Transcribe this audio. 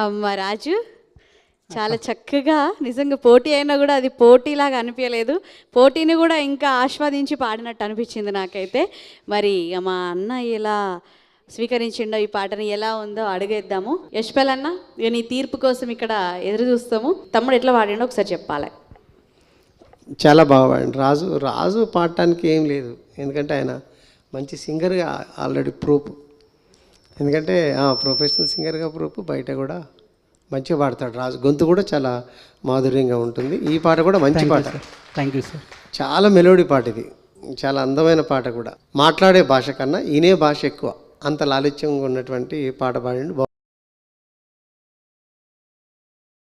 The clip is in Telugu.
అమ్మ రాజు చాలా చక్కగా, నిజంగా పోటీ అయినా కూడా అది పోటీలాగా అనిపించలేదు, పోటీని కూడా ఇంకా ఆస్వాదించి పాడినట్టు అనిపించింది నాకైతే. మరి మా అన్న ఎలా స్వీకరించిండో ఈ పాటని, ఎలా ఉందో అడిగేద్దాము. యశ్పల్ అన్న, ఇక నీ తీర్పు కోసం ఇక్కడ ఎదురు చూస్తాము. తమ్ముడు ఎట్లా పాడిండో ఒకసారి చెప్పాలి. చాలా బాగా పాడండి. రాజు పాడటానికి ఏం లేదు, ఎందుకంటే ఆయన మంచి సింగర్గా ఆల్రెడీ ప్రూఫ్. ఎందుకంటే ప్రొఫెషనల్ సింగర్గా ప్రూఫ్, బయట కూడా మంచిగా పాడతాడు రాజు. గొంతు కూడా చాలా మాధుర్యంగా ఉంటుంది. ఈ పాట కూడా మంచి పాట. Thank you sir. చాలా మెలోడీ పాట ఇది, చాలా అందమైన పాట కూడా. మాట్లాడే భాష కన్నా వినే భాష ఎక్కువ, అంత లాలిత్యంగా ఉన్నటువంటి పాట పాడండి.